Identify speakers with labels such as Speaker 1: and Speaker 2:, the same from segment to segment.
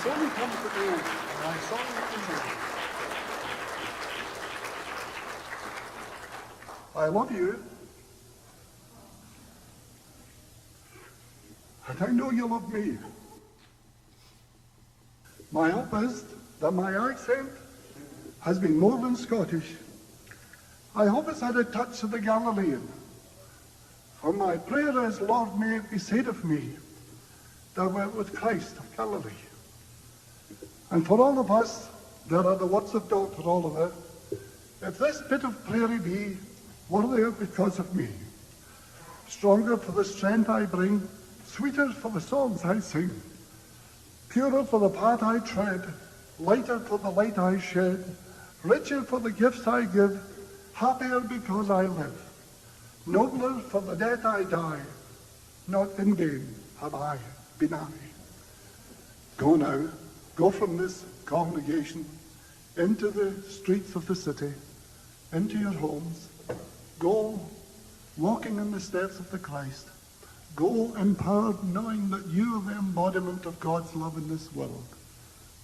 Speaker 1: It's only come today, and I saw it easily. I love you, and I know you love me. My hope is that my accent has been more than Scottish. I hope it's had a touch of the Galilean. For my prayer is, Lord, may it be said of me, thou wert with Christ of Galilee. And for all of us, there are the words of Dr. Oliver, if this bit of prairie be worthier because of me, stronger for the strength I bring, sweeter for the songs I sing, purer for the path I tread, lighter for the light I shed, richer for the gifts I give, happier because I live, nobler for the death I die, not in vain have I been I. Go now, go from this congregation into the streets of the city, into your homes. Go walking in the steps of the Christ. Go empowered, knowing that you are the embodiment of God's love in this world.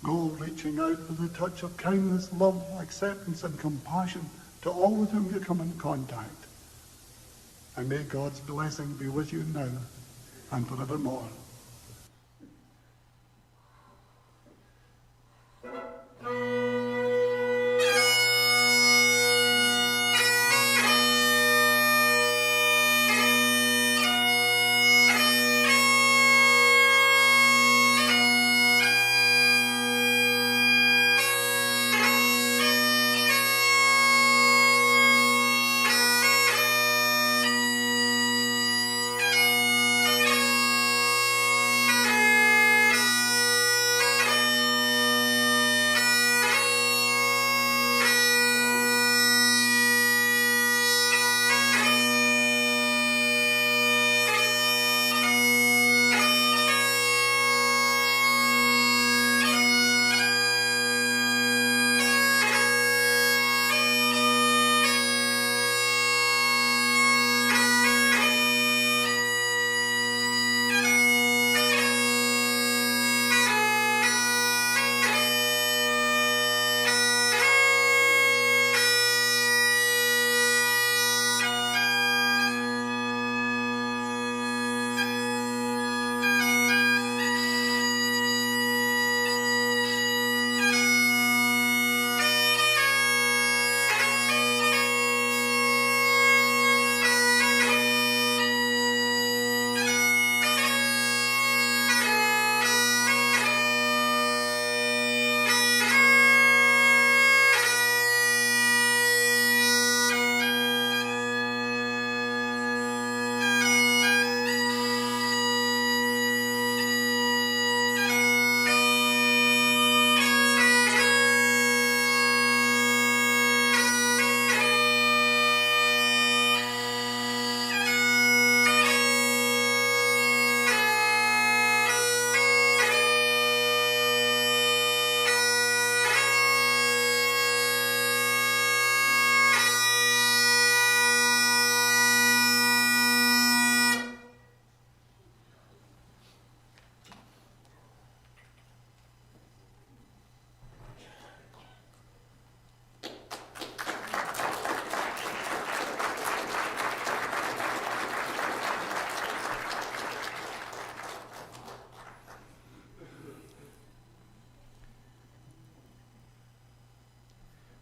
Speaker 1: Go reaching out with a touch of kindness, love, acceptance, and compassion to all with whom you come in contact. And may God's blessing be with you now and forevermore.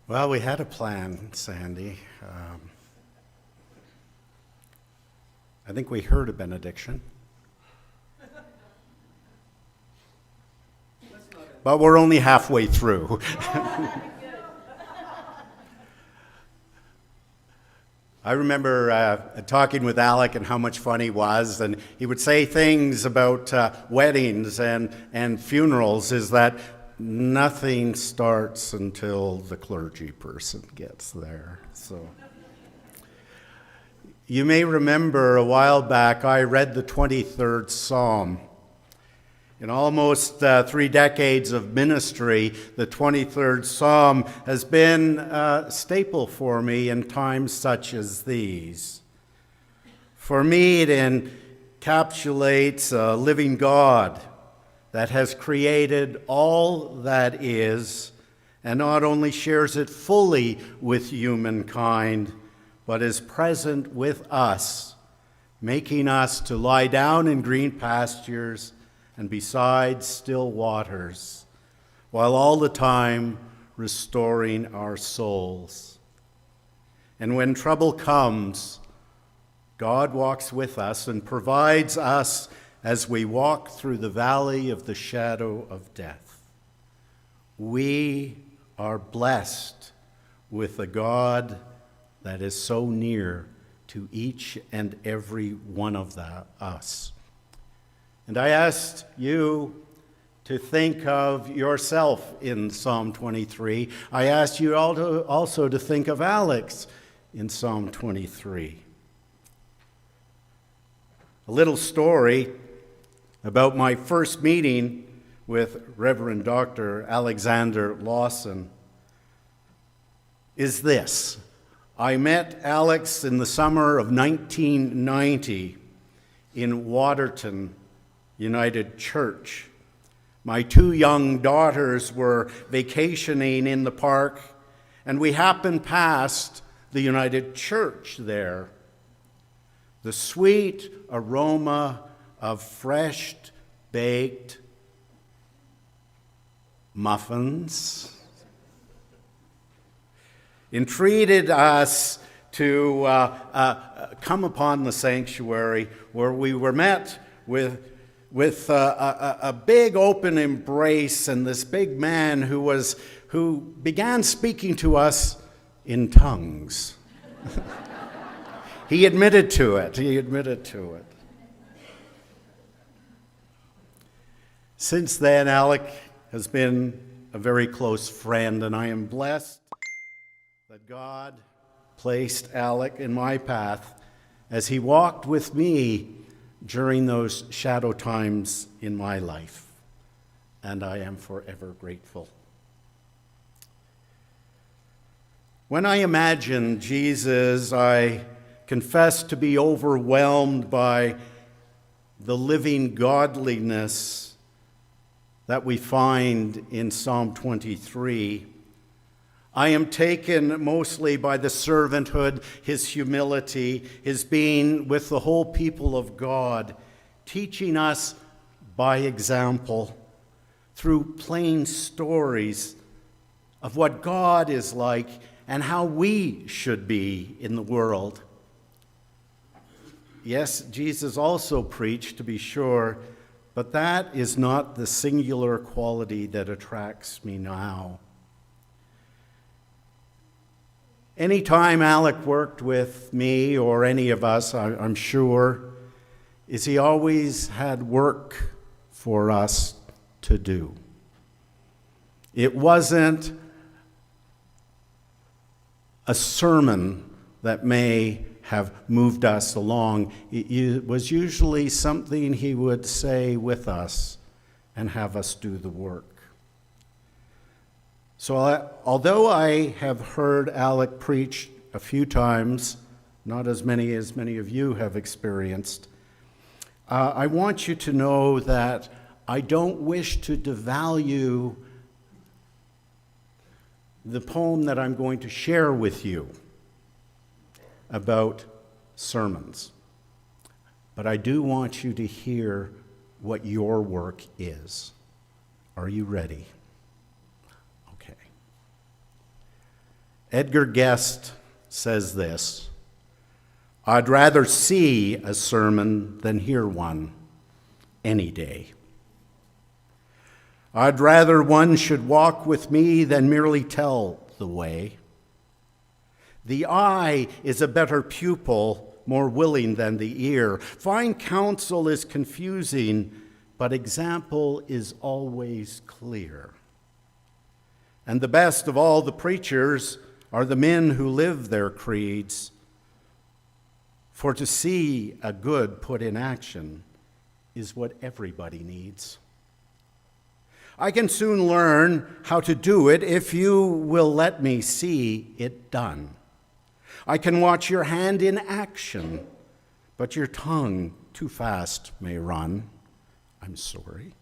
Speaker 2: Well, we had a plan, Sandy. I think we heard a benediction. But we're only halfway through. I remember talking with Alec and how much fun he was, and he would say things about weddings and funerals, is that nothing starts until the clergy person gets there. So you may remember a while back I read the 23rd Psalm. In almost 3 decades of ministry, the 23rd Psalm has been a staple for me in times such as these. For me, it encapsulates a living God, that has created all that is, and not only shares it fully with humankind, but is present with us, making us to lie down in green pastures and beside still waters, while all the time restoring our souls. And when trouble comes, God walks with us and provides us as we walk through the valley of the shadow of death. We are blessed with a God that is so near to each and every one of us. And I asked you to think of yourself in Psalm 23. I asked you also to think of Alex in Psalm 23. A little story about my first meeting with Reverend Dr. Alexander Lawson is this. I met Alex in the summer of 1990 in Waterton United Church. My two young daughters were vacationing in the park, and we happened past the United Church there. The sweet aroma of fresh baked muffins entreated us to come upon the sanctuary, where we were met with a big open embrace, and this big man who began speaking to us in tongues. He admitted to it. Since then, Alec has been a very close friend, and I am blessed that God placed Alec in my path as he walked with me during those shadow times in my life, and I am forever grateful. When I imagine Jesus, I confess to be overwhelmed by the living godliness that we find in Psalm 23. I am taken mostly by the servanthood, his humility, his being with the whole people of God, teaching us by example through plain stories of what God is like and how we should be in the world. Yes, Jesus also preached, to be sure, but that is not the singular quality that attracts me now. Anytime Alec worked with me or any of us, I'm sure, is he always had work for us to do. It wasn't a sermon that may have moved us along. It was usually something he would say with us and have us do the work. So although I have heard Alec preach a few times, not as many of you have experienced, I want you to know that I don't wish to devalue the poem that I'm going to share with you about sermons. But I do want you to hear what your work is. Are you ready? Okay. Edgar Guest says this: I'd rather see a sermon than hear one any day. I'd rather one should walk with me than merely tell the way. The eye is a better pupil, more willing than the ear. Fine counsel is confusing, but example is always clear. And the best of all the preachers are the men who live their creeds. For to see a good put in action is what everybody needs. I can soon learn how to do it if you will let me see it done. I can watch your hand in action, but your tongue too fast may run. I'm sorry.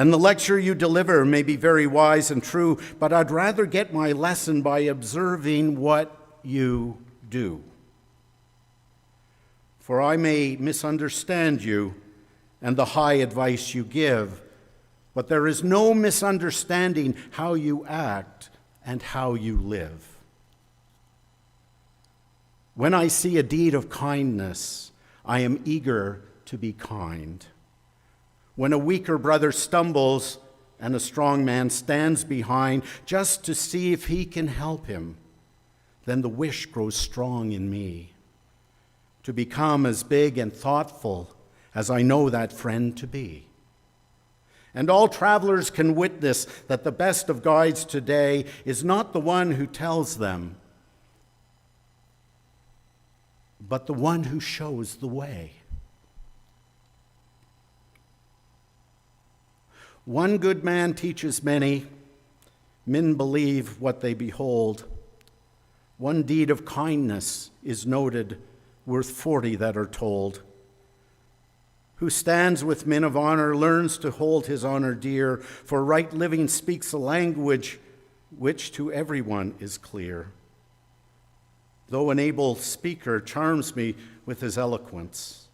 Speaker 2: And the lecture you deliver may be very wise and true, but I'd rather get my lesson by observing what you do. For I may misunderstand you and the high advice you give, but there is no misunderstanding how you act and how you live. When I see a deed of kindness, I am eager to be kind. When a weaker brother stumbles and a strong man stands behind just to see if he can help him, then the wish grows strong in me to become as big and thoughtful as I know that friend to be. And all travelers can witness that the best of guides today is not the one who tells them, but the one who shows the way. One good man teaches many. Men believe what they behold. One deed of kindness is noted, worth 40 that are told. Who stands with men of honor learns to hold his honor dear, for right living speaks a language which to everyone is clear. Though an able speaker charms me with his eloquence,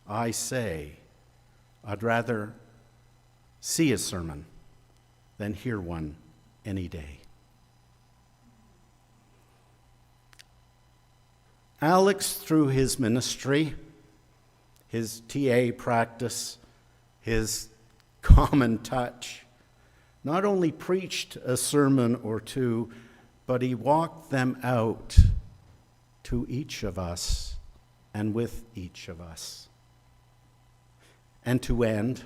Speaker 2: I say, I'd rather see a sermon than hear one any day. Alex, through his ministry, his TA practice, his common touch, not only preached a sermon or two, but he walked them out to each of us and with each of us. And to end,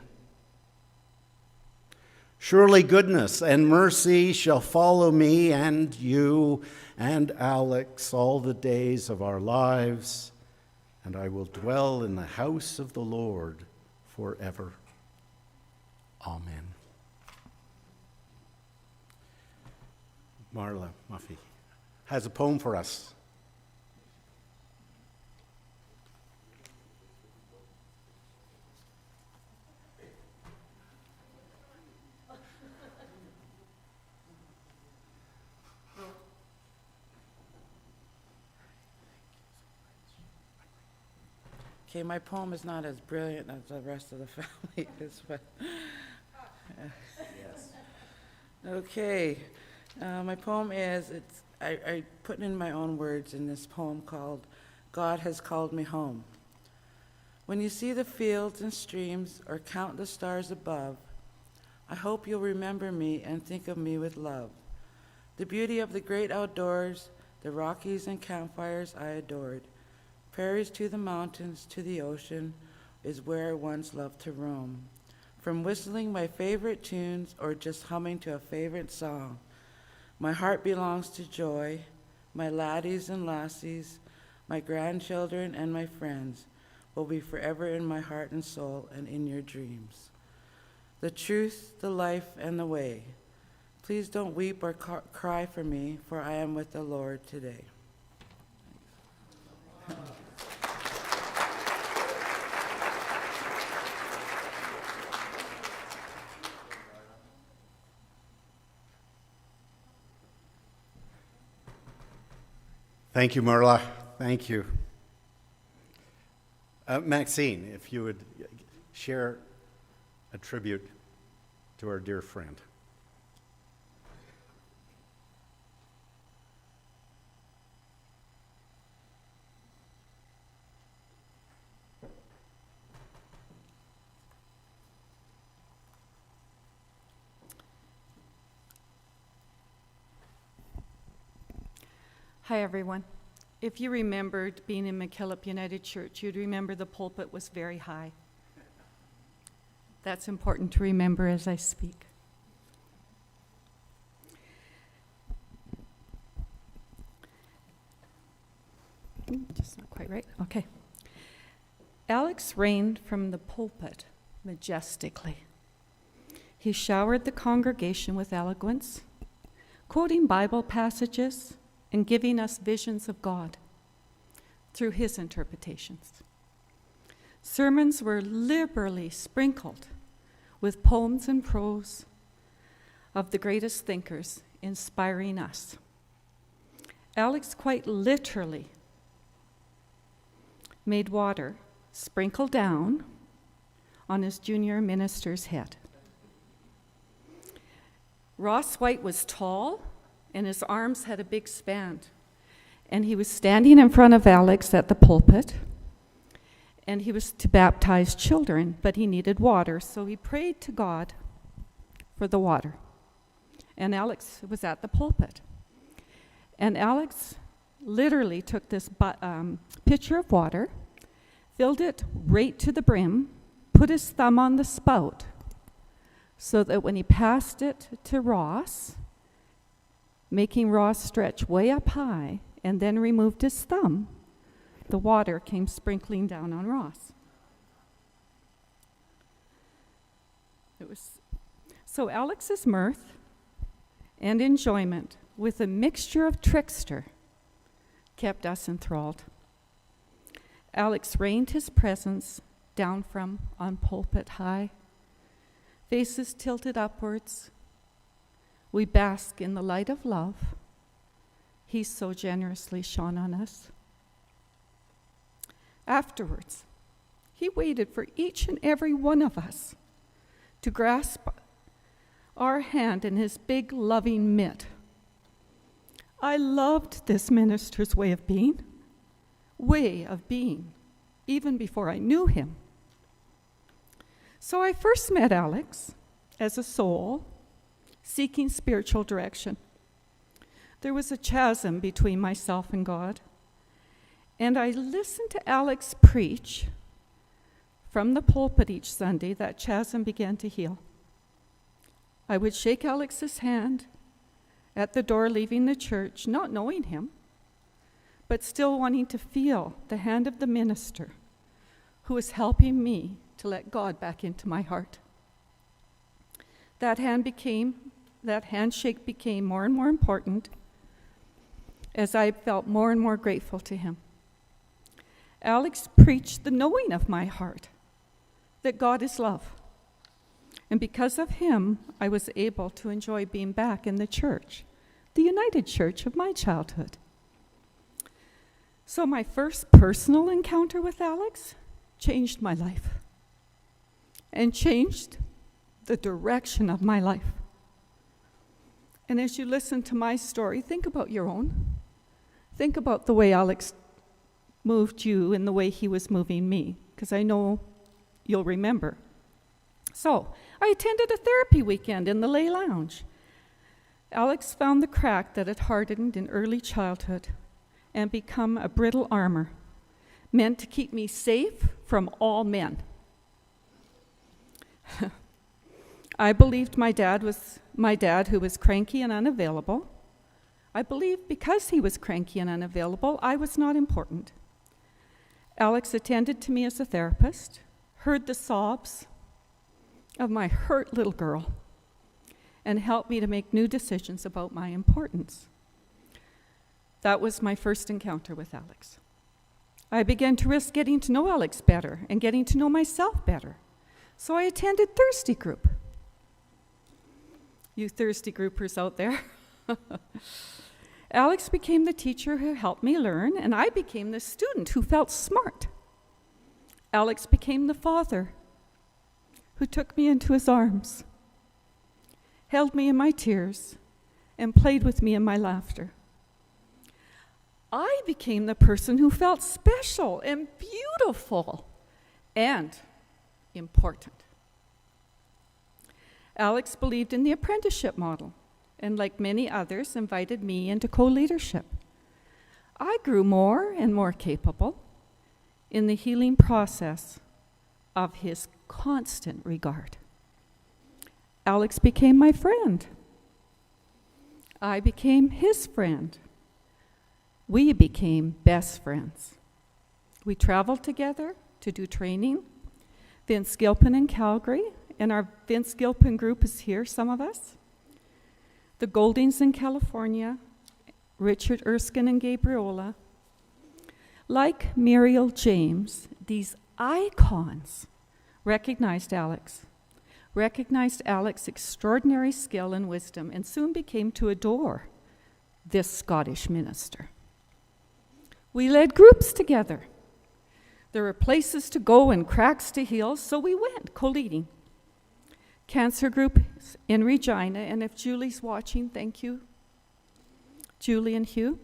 Speaker 2: surely goodness and mercy shall follow me and you and Alex all the days of our lives, and I will dwell in the house of the Lord forever. Amen. Marla Muffy has a poem for us.
Speaker 3: Okay, my poem is not as brilliant as the rest of the family is, but
Speaker 2: Yes.
Speaker 3: okay. My poem is, I put in my own words in this poem called God Has Called Me Home. When you see the fields and streams or count the stars above, I hope you'll remember me and think of me with love. The beauty of the great outdoors, the Rockies and campfires I adored. Prairies to the mountains, to the ocean, is where I once loved to roam. From whistling my favorite tunes or just humming to a favorite song, my heart belongs to joy, my laddies and lassies, my grandchildren and my friends will be forever in my heart and soul and in your dreams. The truth, the life, and the way. Please don't weep or cry for me, for I am with the Lord today.
Speaker 2: Thank you, Marla. Thank you. Maxine, if you would share a tribute to our dear friend.
Speaker 4: Hi, everyone. If you remembered being in McKillop United Church, you'd remember the pulpit was very high. That's important to remember as I speak. Just not quite right. Okay. Alex reigned from the pulpit majestically. He showered the congregation with eloquence, quoting Bible passages and giving us visions of God through his interpretations. Sermons were liberally sprinkled with poems and prose of the greatest thinkers inspiring us. Alex quite literally made water sprinkle down on his junior minister's head. Ross White was tall, and his arms had a big span. And he was standing in front of Alex at the pulpit, and he was to baptize children, but he needed water, so he prayed to God for the water. And Alex was at the pulpit. And Alex literally took this pitcher of water, filled it right to the brim, put his thumb on the spout, so that when he passed it to Ross, making Ross stretch way up high, and then removed his thumb, the water came sprinkling down on Ross. So Alex's mirth and enjoyment, with a mixture of trickster, kept us enthralled. Alex rained his presence down from on pulpit high, faces tilted upwards. We bask in the light of love. He so generously shone on us. Afterwards, he waited for each and every one of us to grasp our hand in his big, loving mitt. I loved this minister's way of being, even before I knew him. So I first met Alex as a soul seeking spiritual direction. There was a chasm between myself and God, and I listened to Alex preach from the pulpit each Sunday. That chasm began to heal. I would shake Alex's hand at the door leaving the church, not knowing him, but still wanting to feel the hand of the minister who was helping me to let God back into my heart. That handshake became more and more important as I felt more and more grateful to him. Alex preached the knowing of my heart, that God is love. And because of him, I was able to enjoy being back in the church, the United Church of my childhood. So my first personal encounter with Alex changed my life and changed the direction of my life. And as you listen to my story, think about your own. Think about the way Alex moved you and the way he was moving me, because I know you'll remember. So, I attended a therapy weekend in the Lay Lounge. Alex found the crack that had hardened in early childhood and become a brittle armor, meant to keep me safe from all men. I believed my dad who was cranky and unavailable. I believed because he was cranky and unavailable, I was not important. Alex attended to me as a therapist, heard the sobs of my hurt little girl, and helped me to make new decisions about my importance. That was my first encounter with Alex. I began to risk getting to know Alex better and getting to know myself better. So I attended Thirsty Group. You Thirsty Groupers out there. Alex became the teacher who helped me learn, and I became the student who felt smart. Alex became the father who took me into his arms, held me in my tears, and played with me in my laughter. I became the person who felt special and beautiful and important. Alex believed in the apprenticeship model, and like many others, invited me into co-leadership. I grew more and more capable in the healing process of his constant regard. Alex became my friend. I became his friend. We became best friends. We traveled together to do training. Vince Gilpin in Calgary, and our Vince Gilpin group is here, some of us. The Goldings in California, Richard Erskine and Gabriola. Like Muriel James, these icons recognized Alex, recognized Alex's extraordinary skill and wisdom and soon became to adore this Scottish minister. We led groups together. There were places to go and cracks to heal, so we went co-leading. Cancer groups in Regina, and if Julie's watching, thank you, Julie and Hugh.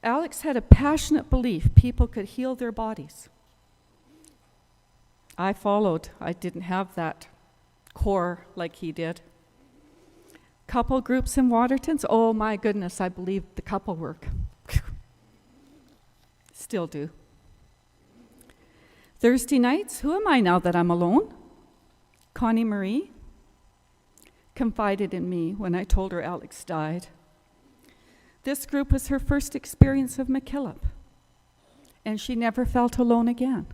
Speaker 4: Alex had a passionate belief people could heal their bodies. I followed. I didn't have that core like he did. Couple groups in Waterton's, oh my goodness, I believed the couple work. Still do. Thursday nights, who am I now that I'm alone? Connie Marie confided in me when I told her Alex died. This group was her first experience of McKillop, and she never felt alone again.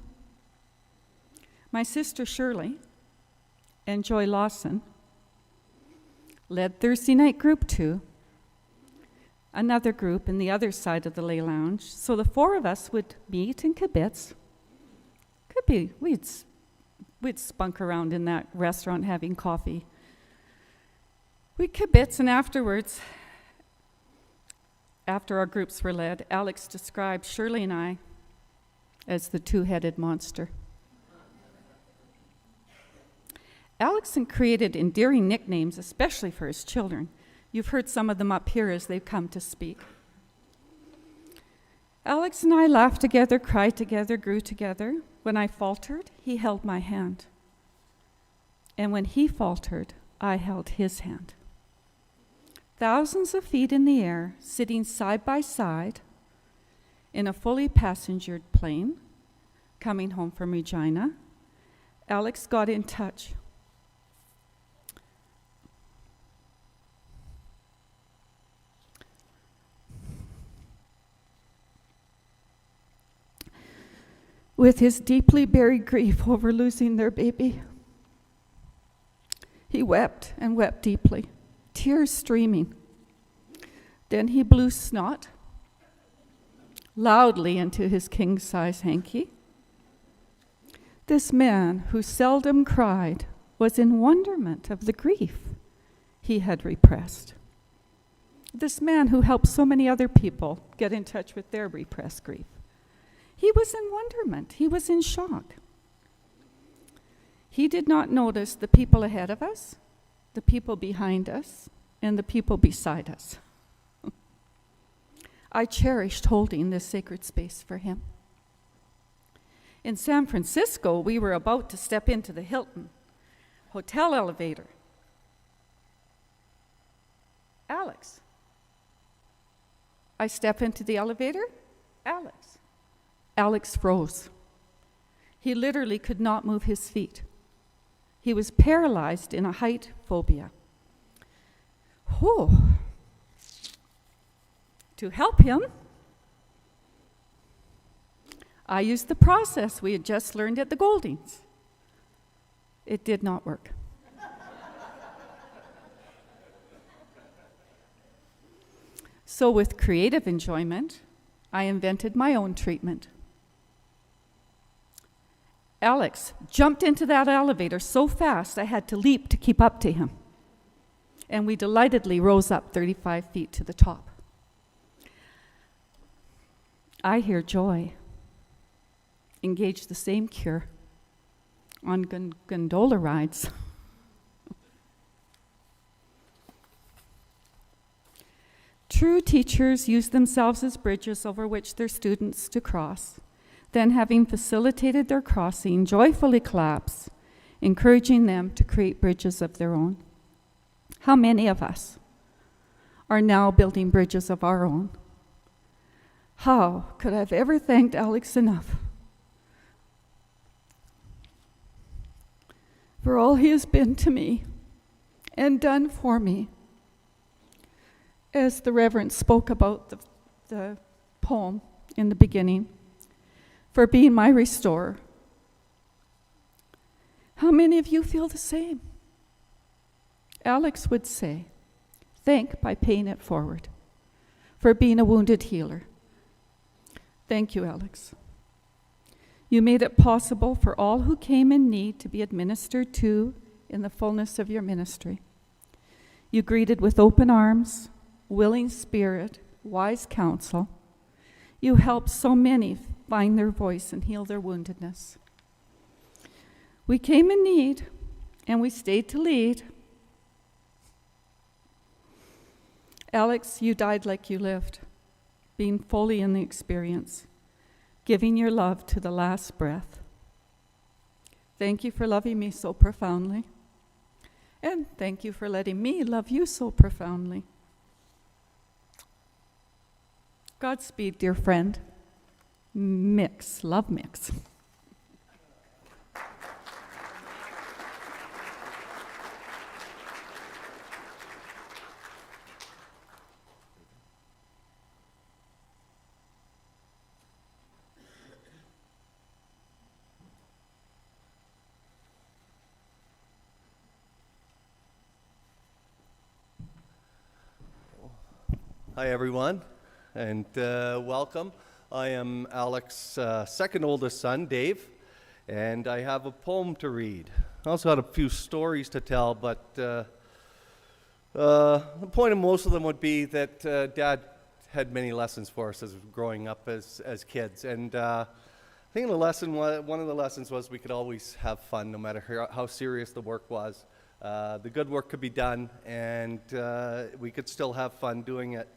Speaker 4: My sister Shirley and Joy Lawson led Thursday night group 2, another group in the other side of the lay lounge, so the 4 of us would meet and kibitz. Could be, we'd spunk around in that restaurant having coffee. We'd kibitz, and afterwards, after our groups were led, Alex described Shirley and I as the 2-headed monster. Alex created endearing nicknames, especially for his children. You've heard some of them up here as they've come to speak. Alex and I laughed together, cried together, grew together. When I faltered, he held my hand. And when he faltered, I held his hand. Thousands of feet in the air, sitting side by side in a fully passengered plane, coming home from Regina, Alex got in touch. With his deeply buried grief over losing their baby. He wept and wept deeply, tears streaming. Then he blew snot loudly into his king-size hanky. This man, who seldom cried, was in wonderment of the grief he had repressed. This man who helped so many other people get in touch with their repressed grief. He was in wonderment. He was in shock. He did not notice the people ahead of us, the people behind us, and the people beside us. I cherished holding this sacred space for him. In San Francisco, we were about to step into the Hilton hotel elevator. Alex. I step into the elevator. Alex. Alex froze. He literally could not move his feet. He was paralyzed in a height phobia. Whew. To help him, I used the process we had just learned at the Goldings. It did not work. So with creative enjoyment, I invented my own treatment. Alex jumped into that elevator so fast I had to leap to keep up to him. And we delightedly rose up 35 feet to the top. I hear joy. Engage the same cure on gondola rides. True teachers use themselves as bridges over which their students to cross. Then, having facilitated their crossing, joyfully collapse, encouraging them to create bridges of their own. How many of us are now building bridges of our own? How could I have ever thanked Alex enough for all he has been to me and done for me? As the Reverend spoke about the poem in the beginning, for being my restorer. How many of you feel the same? Alex would say, thank by paying it forward, for being a wounded healer. Thank you, Alex. You made it possible for all who came in need to be administered to in the fullness of your ministry. You greeted with open arms, willing spirit, wise counsel. You helped so many find their voice and heal their woundedness. We came in need, and we stayed to lead. Alex, you died like you lived, being fully in the experience, giving your love to the last breath. Thank you for loving me so profoundly, and thank you for letting me love you so profoundly. Godspeed, dear friend. Mix, love mix.
Speaker 5: Hi, everyone, and welcome. I am Alex's second oldest son, Dave, and I have a poem to read. I also had a few stories to tell, but the point of most of them would be that Dad had many lessons for us as growing up as kids, and I think one of the lessons was we could always have fun no matter how serious the work was. The good work could be done, and we could still have fun doing it.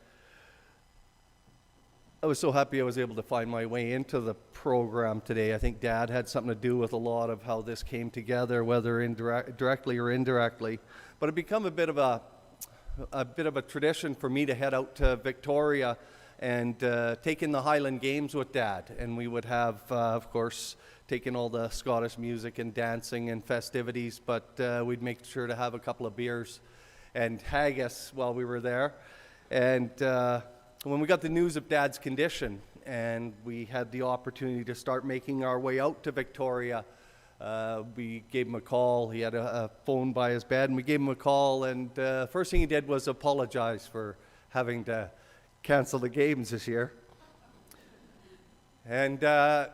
Speaker 5: I was so happy I was able to find my way into the program today. I think Dad had something to do with a lot of how this came together, whether directly or indirectly. But it become a bit of a tradition for me to head out to Victoria and take in the Highland Games with Dad. And we would have, of course, taken all the Scottish music and dancing and festivities, but we'd make sure to have a couple of beers and haggis while we were there. And when we got the news of Dad's condition and we had the opportunity to start making our way out to Victoria, we gave him a call. He had a phone by his bed, and we gave him a call, and first thing he did was apologize for having to cancel the games this year. And that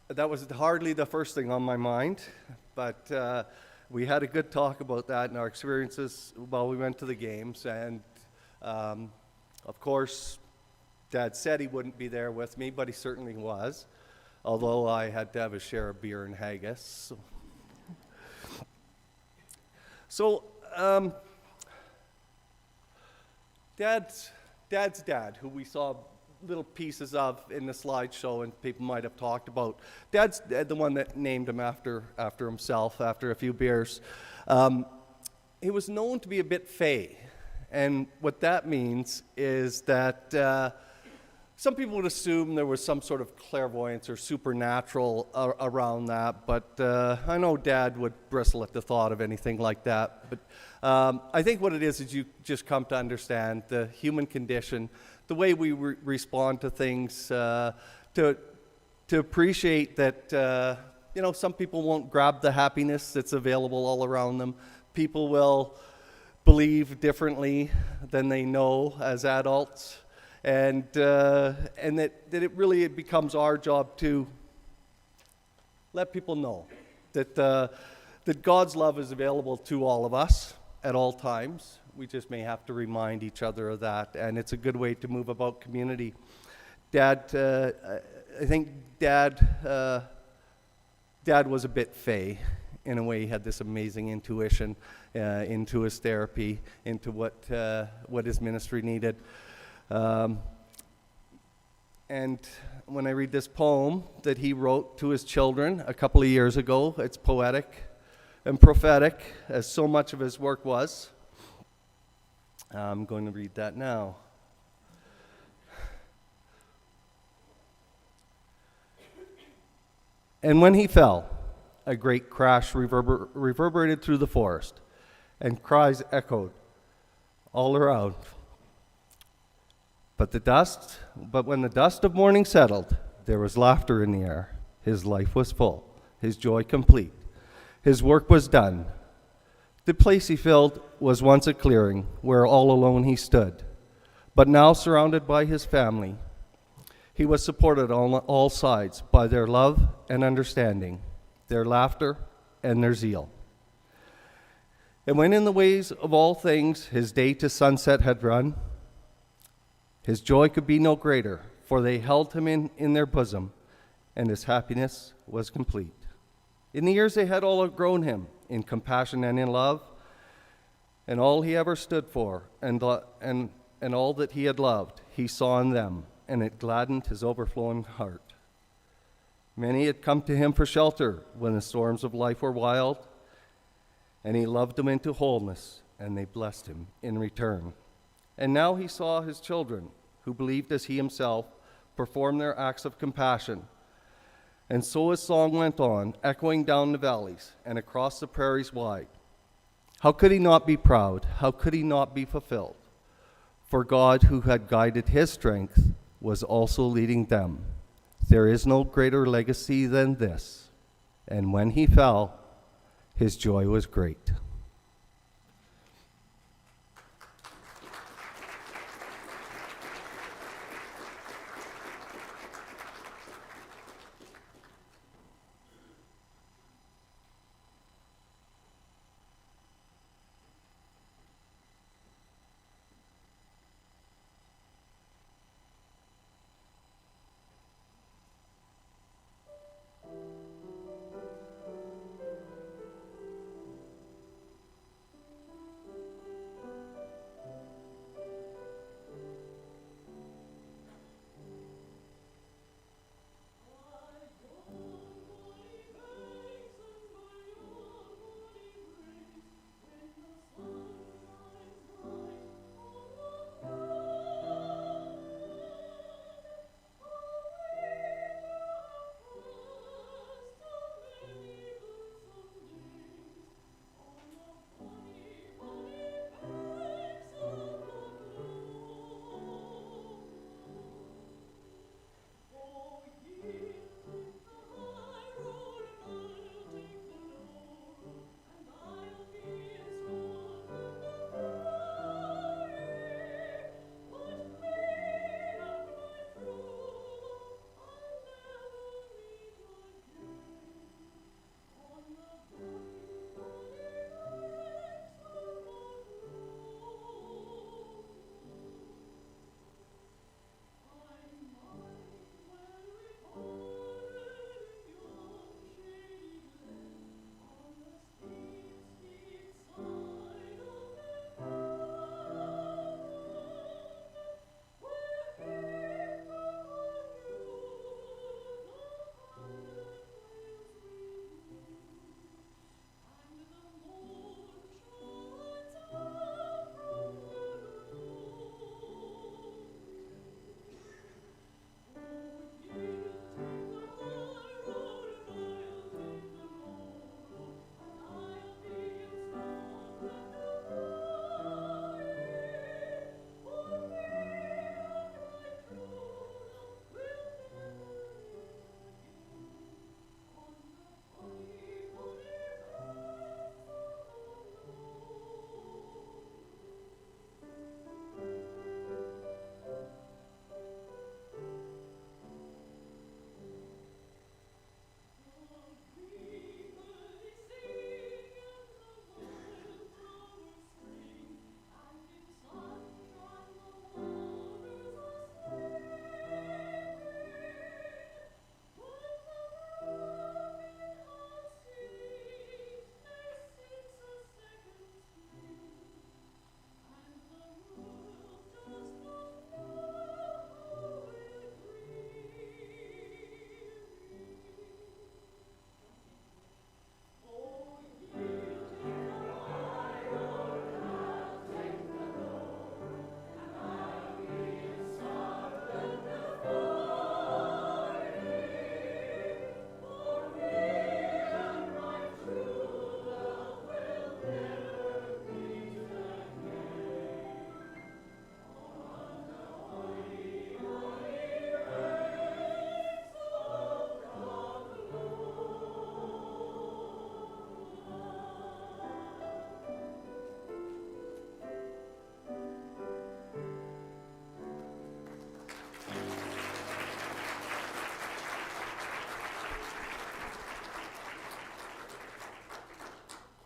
Speaker 5: was hardly the first thing on my mind, but we had a good talk about that and our experiences while we went to the games. And of course, Dad said he wouldn't be there with me, but he certainly was, although I had to have a share of beer and haggis. So Dad's dad, who we saw little pieces of in the slideshow and people might have talked about. Dad's the one that named him after himself, after a few beers. He was known to be a bit fey. And what that means is that some people would assume there was some sort of clairvoyance or supernatural around that, but I know Dad would bristle at the thought of anything like that. But I think what it is you just come to understand the human condition, the way we respond to things, to appreciate that some people won't grab the happiness that's available all around them. People will believe differently than they know as adults, and that it becomes our job to let people know that God's love is available to all of us at all times. We just may have to remind each other of that, and it's a good way to move about community. I think Dad was a bit fey. In a way, he had this amazing intuition into his therapy, into what his ministry needed. And when I read this poem that he wrote to his children a couple of years ago, it's poetic and prophetic, as so much of his work was. I'm going to read that now. And when he fell, a great crash reverberated through the forest, and cries echoed all around. But when the dust of morning settled, there was laughter in the air. His life was full, his joy complete. His work was done. The place he filled was once a clearing where all alone he stood, but now surrounded by his family. He was supported on all sides by their love and understanding, their laughter and their zeal. And when in the ways of all things his day to sunset had run, his joy could be no greater, for they held him in their bosom, and his happiness was complete. In the years they had all outgrown him in compassion and in love, and all he ever stood for, and all that he had loved, he saw in them, and it gladdened his overflowing heart. Many had come to him for shelter when the storms of life were wild, and he loved them into wholeness, and they blessed him in return. And now he saw his children, who believed as he himself, perform their acts of compassion. And so his song went on, echoing down the valleys and across the prairies wide. How could he not be proud? How could he not be fulfilled? For God, who had guided his strength, was also leading them. There is no greater legacy than this. And when he fell, his joy was great.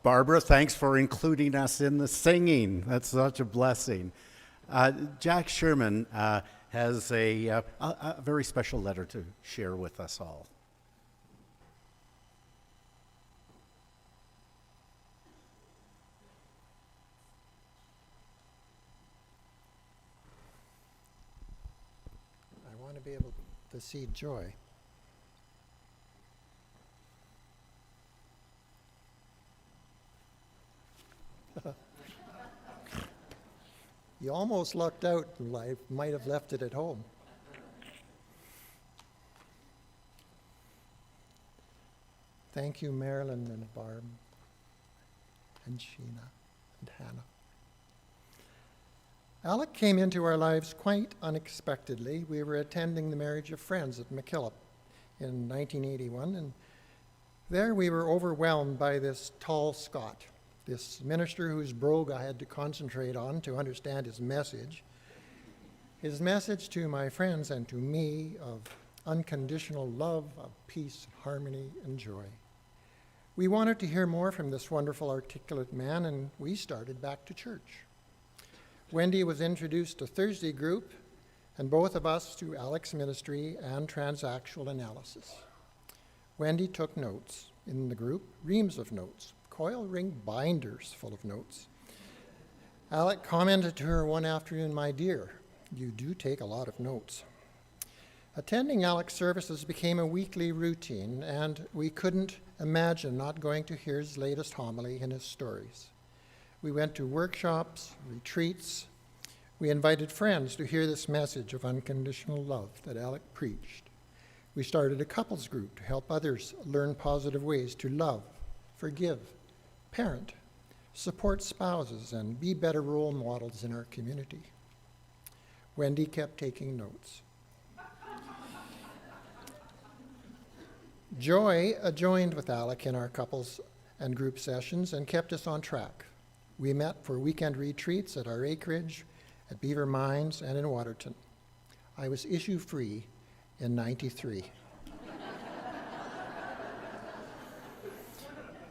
Speaker 2: Barbara, thanks for including us in the singing. That's such a blessing. Jack Sherman has a very special letter to share with us all.
Speaker 6: I want to be able to see joy. You almost lucked out in life, might have left it at home. Thank you, Marilyn and Barb and Sheena and Hannah. Alec came into our lives quite unexpectedly. We were attending the marriage of friends at McKillop in 1981, and there we were overwhelmed by this tall Scot, this minister whose brogue I had to concentrate on to understand his message to my friends and to me of unconditional love, of peace, harmony, and joy. We wanted to hear more from this wonderful, articulate man, and we started back to church. Wendy was introduced to Thursday group, and both of us to Alec's ministry and transactional analysis. Wendy took notes in the group, reams of notes, coil ring binders full of notes. Alec commented to her one afternoon, "My dear, you do take a lot of notes." Attending Alec's services became a weekly routine, and we couldn't imagine not going to hear his latest homily and his stories. We went to workshops, retreats. We invited friends to hear this message of unconditional love that Alec preached. We started a couples group to help others learn positive ways to love, forgive, parent, support spouses, and be better role models in our community. Wendy kept taking notes. Joy joined with Alec in our couples and group sessions and kept us on track. We met for weekend retreats at our acreage, at Beaver Mines, and in Waterton. I was issue-free in '93.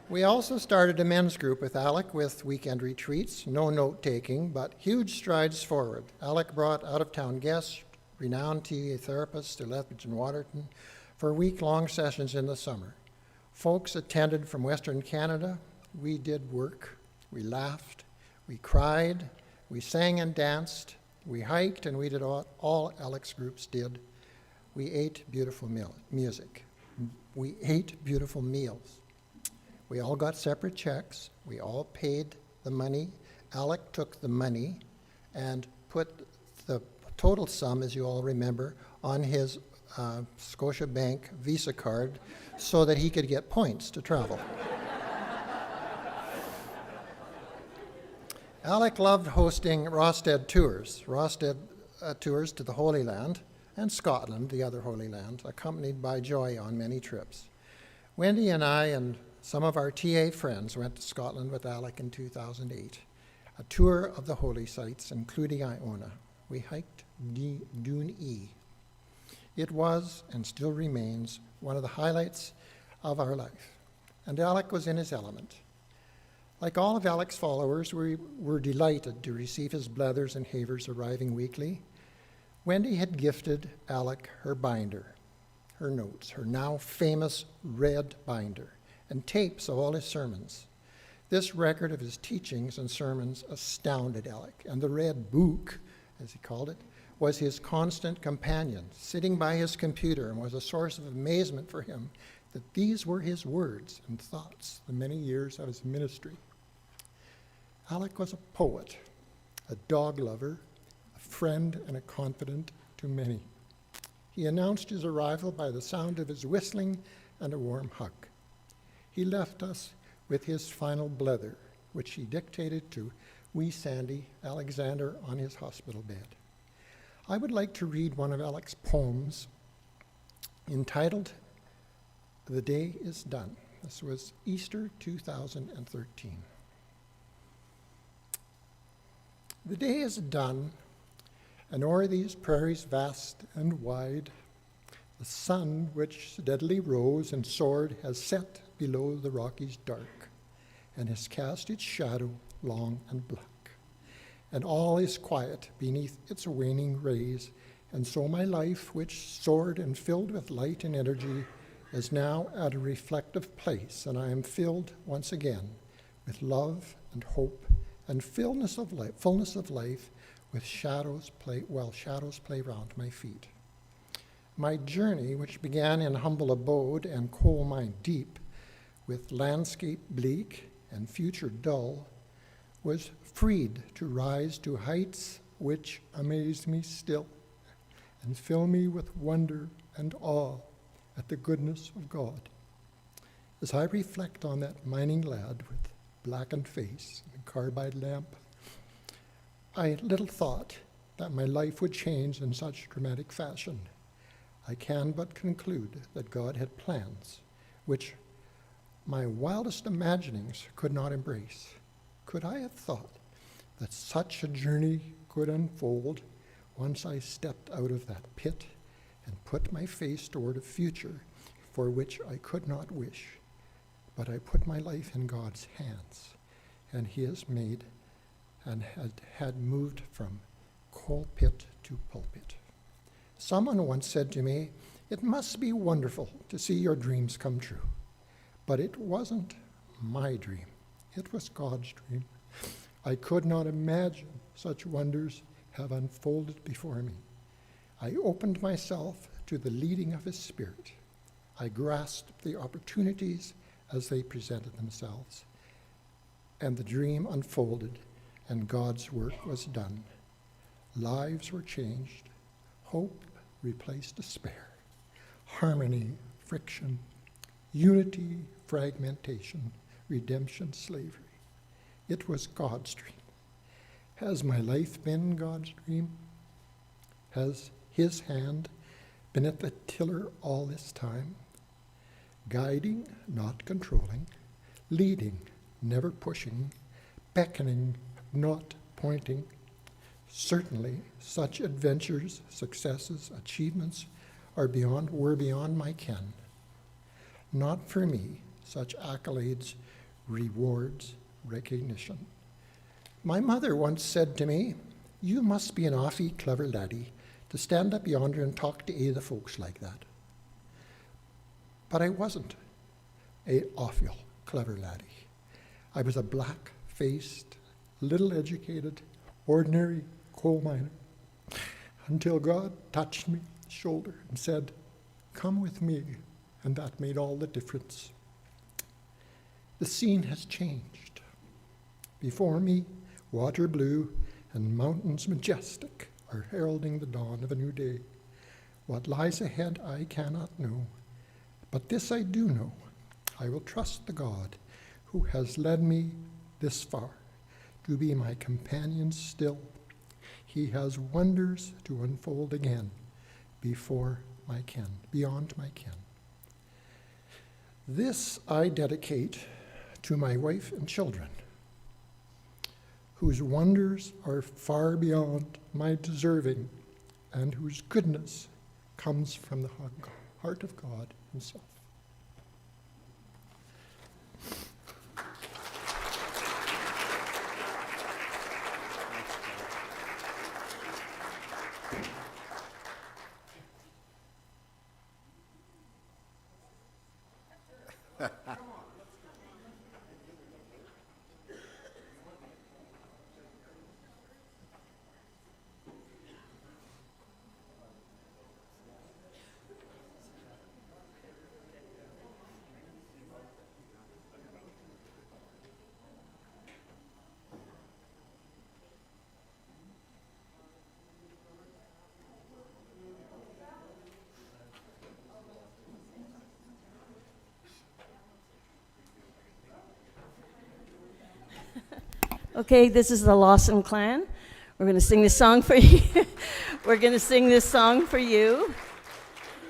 Speaker 6: We also started a men's group with Alec with weekend retreats, no note-taking, but huge strides forward. Alec brought out-of-town guests, renowned TA therapists to Lethbridge and Waterton for week-long sessions in the summer. Folks attended from Western Canada. We did work, we laughed, we cried, we sang and danced, we hiked, and we did all Alec's groups did. We ate beautiful music. We ate beautiful meals. We all got separate checks. We all paid the money. Alec took the money and put the total sum, as you all remember, on his Scotiabank Visa card so that he could get points to travel. Alec loved hosting Rosted tours to the Holy Land and Scotland, the other Holy Land, accompanied by Joy on many trips. Wendy and I and some of our TA friends went to Scotland with Alec in 2008, a tour of the holy sites, including Iona. We hiked Dune E. It was, and still remains, one of the highlights of our life, and Alec was in his element. Like all of Alec's followers, we were delighted to receive his blethers and havers arriving weekly. Wendy had gifted Alec her binder, her notes, her now famous red binder, and tapes of all his sermons. This record of his teachings and sermons astounded Alec, and the red book, as he called it, was his constant companion, sitting by his computer, and was a source of amazement for him that these were his words and thoughts the many years of his ministry. Alec was a poet, a dog lover, a friend, and a confidant to many. He announced his arrival by the sound of his whistling and a warm hug. He left us with his final blether, which he dictated to wee Sandy Alexander on his hospital bed. I would like to read one of Alec's poems entitled "The Day is Done." This was Easter 2013. The day is done, and o'er these prairies vast and wide, the sun which steadily rose and soared has set below the Rockies dark, and has cast its shadow long and black. And all is quiet beneath its waning rays, and so my life, which soared and filled with light and energy, is now at a reflective place, and I am filled once again with love and hope and fullness of life, with shadows play round my feet. My journey, which began in humble abode and coal mine deep, with landscape bleak and future dull, was freed to rise to heights which amaze me still and fill me with wonder and awe at the goodness of God. As I reflect on that mining lad with blackened face and carbide lamp, I little thought that my life would change in such dramatic fashion. I can but conclude that God had plans which my wildest imaginings could not embrace. Could I have thought that such a journey could unfold once I stepped out of that pit and put my face toward a future for which I could not wish? But I put my life in God's hands, and He has made and had moved from coal pit to pulpit. Someone once said to me, "It must be wonderful to see your dreams come true." But it wasn't my dream. It was God's dream. I could not imagine such wonders have unfolded before me. I opened myself to the leading of His Spirit. I grasped the opportunities as they presented themselves, and the dream unfolded, and God's work was done. Lives were changed. Hope replaced despair. Harmony, friction, unity, fragmentation, redemption, slavery. It was God's dream. Has my life been God's dream? Has His hand been at the tiller all this time? Guiding, not controlling, leading, never pushing, beckoning, not pointing. Certainly, such adventures, successes, achievements were beyond my ken. Not for me, such accolades, rewards, recognition. My mother once said to me, "You must be an awfully clever laddie to stand up yonder and talk to the folks like that." But I wasn't a awful clever laddie. I was a black-faced, little-educated, ordinary coal miner, until God touched me on the shoulder and said, "Come with me," and that made all the difference. The scene has changed. Before me, water blue and mountains majestic are heralding the dawn of a new day. What lies ahead I cannot know, but this I do know: I will trust the God who has led me this far to be my companion still. He has wonders to unfold again beyond my ken. This I dedicate to my wife and children, whose wonders are far beyond my deserving, and whose goodness comes from the heart of God Himself.
Speaker 7: Okay, this is the Lawson clan. We're going to sing this song for you. We're going to sing this song for you.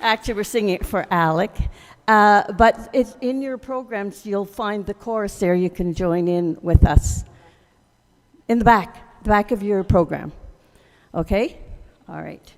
Speaker 7: Actually, we're singing it for Alec. But it's in your programs, you'll find the chorus there. You can join in with us. In the back of your program. Okay? All right.